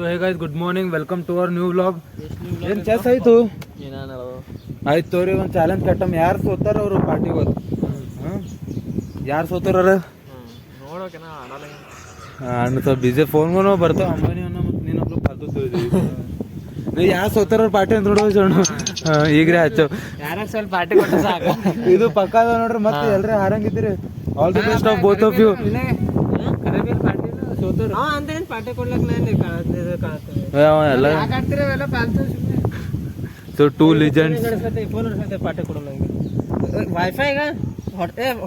So hey guys, good morning, welcome to our new vlog. ಏನು ಚೆಸ್ ಆಯಿತು ಆಯ್ತು ತೋರಿ. ಒಂದು ಚಾಲೆಂಜ್ ಕಟ್ಟಮ್. ಯಾರು ಸೋತಾರ ಅವರು ಪಾರ್ಟಿ ಹೋದ್. ಯಾರು ಸೋತಾರ ಅಣ್ಣ ಸ್ವಲ್ಪ ಬಿಜಿ ಫೋನ್ಗೂ ಬರ್ತಾವ. ಅಂಬಾನಿ ಅನ್ನೋ ಮತ್ತು ನೀನೊಬ್ರು ಕಲ್ತು ನೀವು ಯಾರು ಸೋತಾರ ಪಾರ್ಟಿ ಅಂತ ನೋಡೋಣ. ಈಗ್ರೆ ಹಚ್ಚವ್ ಯಾರಾಗ ಸ್ವಲ್ಪ ಪಾರ್ಟಿ ಕೊಟ್ಟ ಸಾಕ. ಇದು ಪಕ್ಕ ಅದ ನೋಡ್ರಿ. ಮತ್ತೆ ಎಲ್ರಿ ಹಾರಂಗಿದ್ದೀರಿ. All the best of both of you. Party ಕೊಡ್ಲಕ್ಕ ಎಲ್ಲ ಸೊ ಟೂ ಲಿಜೆಂಡ್ಸ್. ಪಾರ್ಟಿ ಕೊಡಲ್ಲ ವೈಫೈ ಈಗ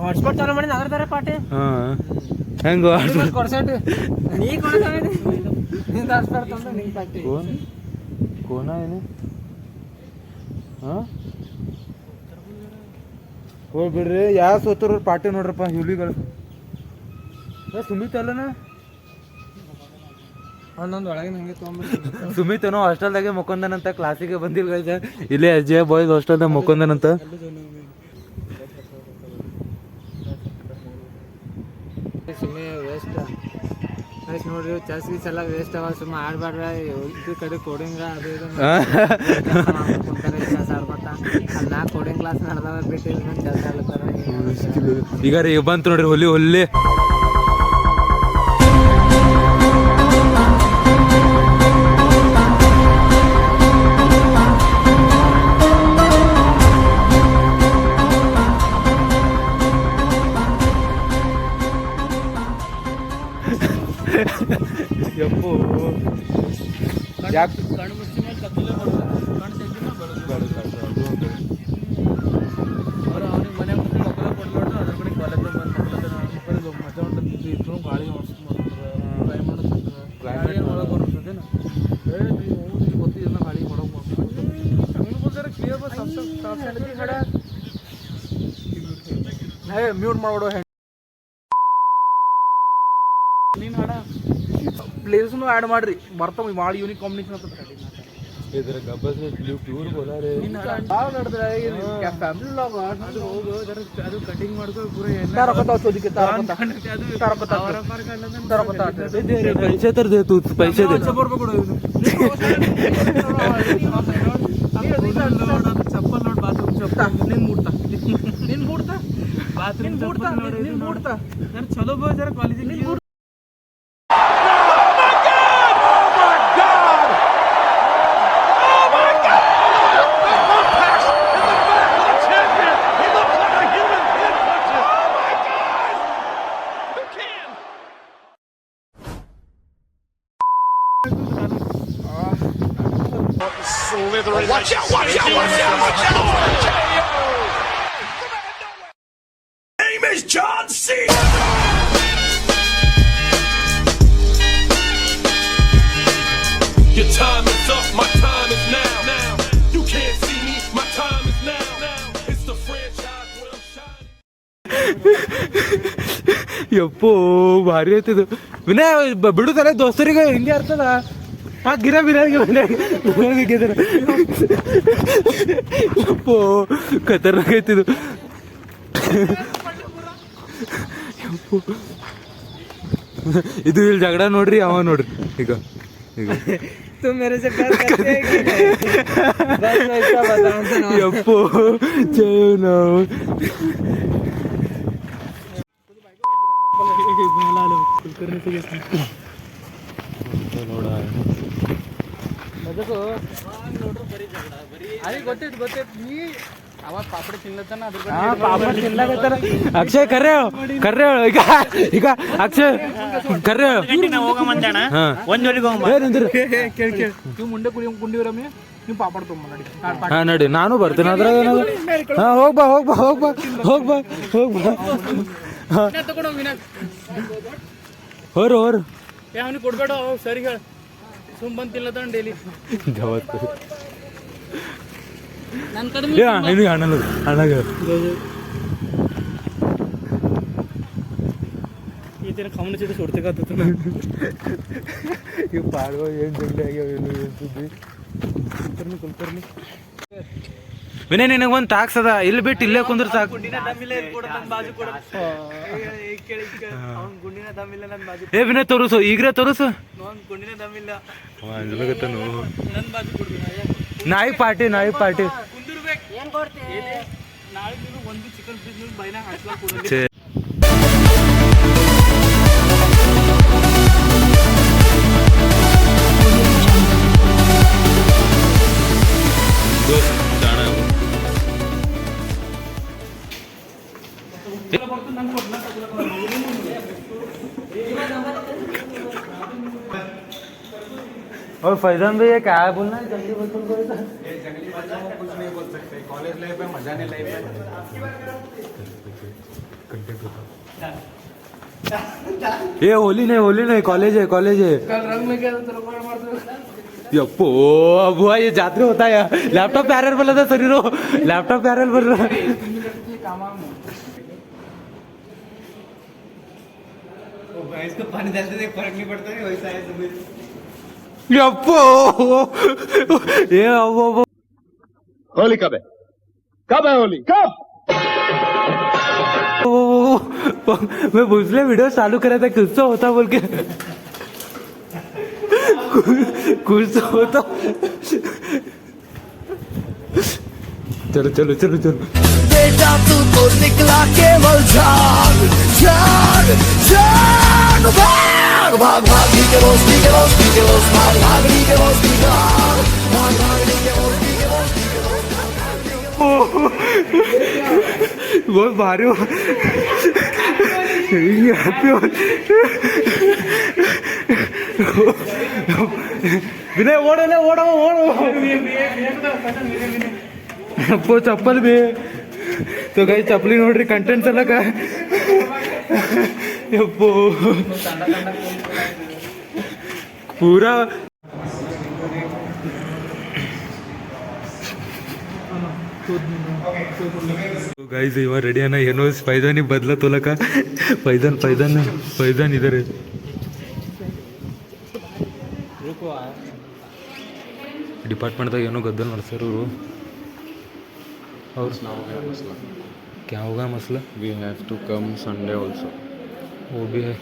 ಹಾಟ್ಸ್ಪಾಟ್ ಚಾಲು ಮಾಡಿ ಅದ್ರ ಪಾರ್ಟಿ. ಹೆಂಗ ಕೊಡ್ಸಟ್ ನೀ ಪಾರ್ಟಿ ಕೋನ ಏನು ಹೋಗ್ಬಿಡ್ರಿ. ಯಾವ ಸೋತಾರ ಪಾರ್ಟಿ ನೋಡ್ರಪ್ಪ ಹುಲಿಗಳು. ಸುಮಿತ್ ಅಲ್ಲನ ಒಂದೊಂದು ಒಳಗಿನ ಹಂಗೆ ತೊಗೊಂಡ್ಬಿಟ್ಟು ಸುಮಿತ್ ಏನೋ ಹಾಸ್ಟೆಲ್ದಾಗೆ ಮುಕ್ಕೊಂದನಂತ. ಕ್ಲಾಸಿಗೆ ಬಂದಿಲ್ಲ ಇಲ್ಲೇ ಎಸ್ ಜೆ ಬಾಯ್ಸ್ ಹಾಸ್ಟೆಲ್ದಾಗ ಮುಕ್ಕೊಂದನಂತ. ಸುಮ್ಮನೆ ವೇಸ್ಟ್ ಆಯ್ತು ನೋಡ್ರಿ. ಚೆಸ್ ಗೀಸ್ ಎಲ್ಲ ವೇಸ್ಟ್ ಅವ. ಸುಮ್ಮನೆ ಆಡ್ಬಾರ್ರ. ಇದ್ರ ಕಡೆ ಕೋಡಿಂಗ ಅದು ಇದು ಚೆಸ್ ಆಡ್ಬಾರ್ದ. ಅಲ್ಲಿ ನಾ ಕೋಡಿಂಗ್ ಕ್ಲಾಸ್ ನಡೆದವ ಬಿಟ್ಟು ಚೆಸ್ ಆಡ್ತಾರೆ. ಈಗ ರೀ ಬಂತು ನೋಡ್ರಿ ಹೊಲಿ ಹೊಲ್ಲಿ. ಯಪ್ಪು ಯಾಕೆ ಕಣ್ಣು ಮುಚ್ಚಿ ಮೇಲೆ ಕತ್ತಲೆ ಬರೋದು. ಕಣ್ಣು ತೆಗ್ದಿನ ಬರೋದು. ಅವ್ನಿಗೆ ಮನೆ ಮಕ್ಕಳ ಕೊಡ್ಬಾರ್ದು. ಅದ್ರ ಕಡೆ ಕಾಲೇಜ್ ಬಂದು ಮಜಾ ಉಂಟು. ಇದ್ರು ಗಾಳಿ ಕ್ಲೈಮೇಟ್ ಕ್ಲೈಮೇಟ್ ಒಳಗೆ ಬರ್ತದೇನ ಗೊತ್ತಿಲ್ಲ. ಗಾಳಿ ಒಳಗೆ ಬರ್ತಾರೆ ಕ್ಲಿಯರ್ ಮ್ಯೂಟ್ ಮಾಡ್ಬಿಡೋ. ನೀನು ಹಾಡ ಪ್ಲೇಸ್ನು ಆ್ಯಡ್ ಮಾಡ್ರಿ. ಬರ್ತಾವ ಭಾಳ ಯೂನಿಕ್ ಕಾಂಬಿನೇಷನ್ ಆಗ್ತದೆ. ಇದ್ರ ಗಬ್ಬಸ್ ಪ್ಯೂರ್ ಬೋಲಾರೆ ಯಾವ ನಡೆದ್ರೆ ಫ್ಯಾಮಿಲಿ ಲಾಗ್ ಅದು ಹೋಗು. ಅದು ಕಟಿಂಗ್ ಮಾಡ್ಕೊ ಪೂರ पैसे तर दे तू. पैसे दे. ಚಪ್ಪಲ್ ನೋಡ್. ಬಾತ್ರೂಮ್ ಚಪ್ಪಲ್ ನಿನ್ ಮೂಡ್ತಾ ಬಾತ್ರೂಮ್ ಮೂಡ್ತಾ ನಾನು ಚಲೋ ಬೋ ಜರ ಕಾಲೇಜಿಗೆ. Watch out, watch out, watch out, watch out! Name is John Cena! Your time is up, my time is now. You can't see me, my time is now. It's the franchise where I'm shining. ಯಪ್ಪೋ ಭಾರಿ ಆಯ್ತಿದು. ವಿನಯ್ ಬಿಡುತ್ತಾರೆ ದೋಸ್ತರಿಗೆ ಹಿಂಗೆ ಇರ್ತದ. ಗಿರ ಯಪ್ಪೋ ಖತರ್ನಾಕ್ ಐತಿದು. ಇದು ಇಲ್ಲಿ ಜಗಳ ನೋಡ್ರಿ. ಅವ ನೋಡ್ರಿ ಈಗ ಯಪ್ಪೋ ನಾವು ನೋಡ ಗೊತ್ತೈತಿ ನೀ ಅವಾಗ ಪಾಪಡಿ ತಿನ್ಲತ್ತಾನ. ಅಕ್ಷಯ್ ಕರ್ರೆ ಈಗ ಈಗ ಅಕ್ಷಯ್ ಕರ್ರೆ ನೀವು ಮುಂದೆ ಕುಂಡಿವ್ರಮ್ಮೆ. ನೀವು ಪಾಪಡ ತೊಗೊಂಬ ನಡಿ. ಹಾ ನಡಿ, ನಾನು ಬರ್ತೀನಿ ಅದ್ರಾಗ. ಹಾ ಹೋಗ್ಬಾ ಹೋಗ್ಬಾ ಹೋಗ್ಬಾ ಹೋಗ್ಬಾ ಹೋಗ್ಬಾ. ಹೊರು ಹೊರು ಅವನಿಗೆ ಕೊಡ್ಬೇಡ. ಸರಿ ಹೇಳ. ಸುಮ್ ಬಂದು ತಿನ್ಲತ್ತಾನ ಡೈಲಿ. ನನ್ನ ಕಡೆ ಅಣ್ಣಗ ಅಣ್ಣಗ ಈ ಥರ ಕಮ್ಮನ ಜೊತೆ ಸುಡ್ತಕ್ಕಂಥ ಇವು ಪಾಡ್ಗಳು ಏನು ಜಂಗಲಿ ಆಗ್ಯಾವ. ಏನು ಸುದ್ದಿ ಕುಲ್ಕರ್ನಿ ವಿನಯ್ ನಿನಗೆ ಒಂದು ಟಾಕ್ಸ್ ಅದ ಇಲ್ಲಿ ಬಿಟ್ಟು ಇಲ್ಲೇ ಕುಂದ್ರ ಸಾಕು. ಏ ವಿನಯ್ ತೋರಿಸು ಈಗ್ರೇ ತೋರಿಸು. ನಾಯಿ ಪಾರ್ಟಿ ನಾಳೆ ಒಂದು ಚಿಕನ್ ಪೀಸ್ ಬೈನಾಗ ಹಾಕ್ಲಾ. और फैजान भैया क्या बोलना है जल्दी बोल कोई सा जंगली भाषा में कुछ नहीं बोल सकते. कॉलेज लाइफ है, मजा नहीं लाइफ है. ये होली नहीं कॉलेज है कल रंग में क्या तेरे को मारते. यप्पो अब हुआ ये जात्रा होता है. लैपटॉप पैरल बोला था शरीरो. लैपटॉप पैरल बोल रहा. इसको पानी डालते थे फर्क नहीं पड़ता. नहीं वैसा है तुम्हें. यप्पो ये वो होली कब है होली कब. मैं भूसले वीडियो चालू करा था कुछ तो होता बोल के कुछ तो होता. चलो चलो चलो चलो बेटा तू तो निकला केवल जान जान जान भाग भाग भाग नी के रोज भाग भाग नी के रोज भाग भाग नी के रोज बहुत भारी हो विनय ओढो अप्पो चप्पल भी तो काही चपली नोड्री कंटेंट चला का अप्पो पूरा गाइस इवा रेडी आहे ना ಏನೋ ಫೈಜಾನಿ ಬದಲ ತೋಲಕ ಫೈಜಾನ್ ಇದಾರೆ ಡಿಪಾರ್ಟ್ಮೆಂಟ್ದಾಗ ಏನೋ ಗದ್ದಲ್ ನಡೆಸ್ಯಾರ ಅವರು क्या होगा मसला. We have to come Sunday also. वो भी है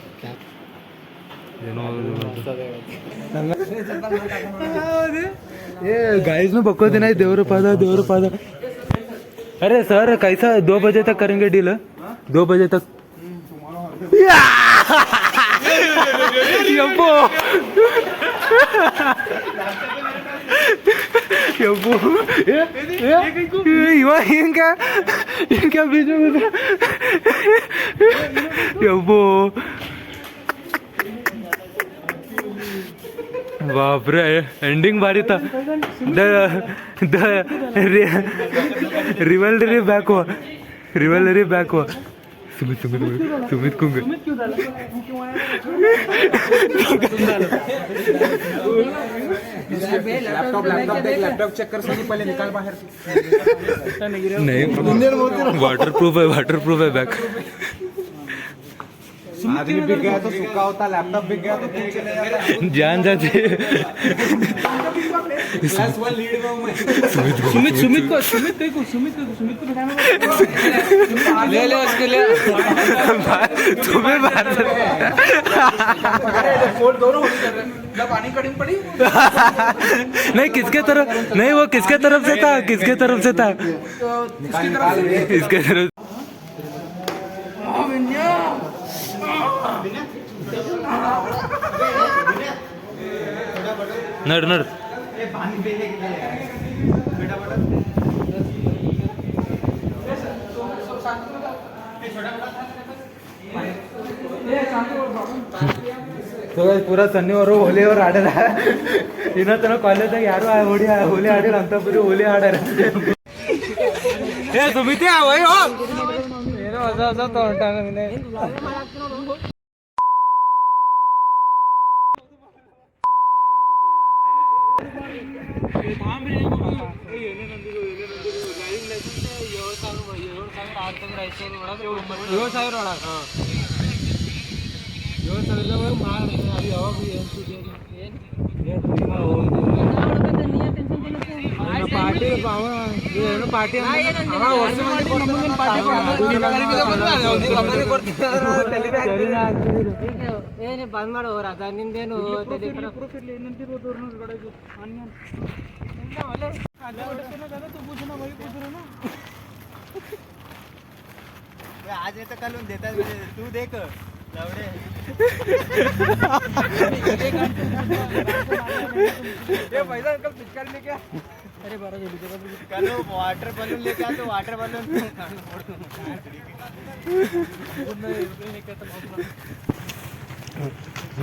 ये गाइस में बको देना है देवर पादा. अरे सर कैसा 2 बजे तक करेंगे डील. 2 बजे तक इनका बीच में बाप रे एंडिंग भारी था. द रिवलरी बैक हुआ. सुमित कुंग लैपटॉप चेक कर सही पहले निकाल बाहर. नहीं वाटरप्रूफ है बैक. आदमी बिक गया तो सूखा होता. लैपटॉप बिक गया तो चले जाता. जान जाते. सुमित को ले उसके लिए तुम्हें बात पानी कड़ी पड़ी. नहीं किसके तरफ नहीं वो किसके तरफ से था इसके तरफ. नड तो पूरा शनिवार होली और आड़ इನ್ನ ತನ ಕಾಲೇಜಾಗ ಯಾರು ಹೋಲಿ ಆಡಿರ ಅಂತ ಬರೀ ಹೋಲಿ ಆಡಾರ. ಏ ಸುಮಿತಿ ಅವಯ್ಯೋ ಏನೋ ಹೊಸ ತಗೊಂಡಾನ ನೀನೆ. ಪಾರ್ಟಿ ಏನು ಪಾರ್ಟಿ ಏನು ಬಂದ್ ಮಾಡೋ ಅದ ನಿಂದೇನು आज तो कल देता तू देख लवड़े ये पैसा अंकल पिचकारी लेके अरे बारह कल वाटर बलून लेके आ तो वाटर बलून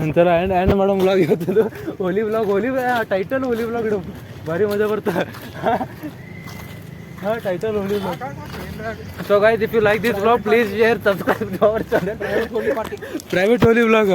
ಒಂಥರ ಆ್ಯಂಡ್ ಮಾಡೋ ವ್ಲಾಗ್ ಇವತ್ತು ಹೋಲಿ ಟೈಟಲ್ ಹೋಲಿ ವ್ಲಾಗ್ ಇಡು ಭಾರಿ ಮಜಾ ಬರ್ತಾ ಹಾಂ title Holi vlog. So guys if you like this vlog please share subscribe to our channel private Holi vlog.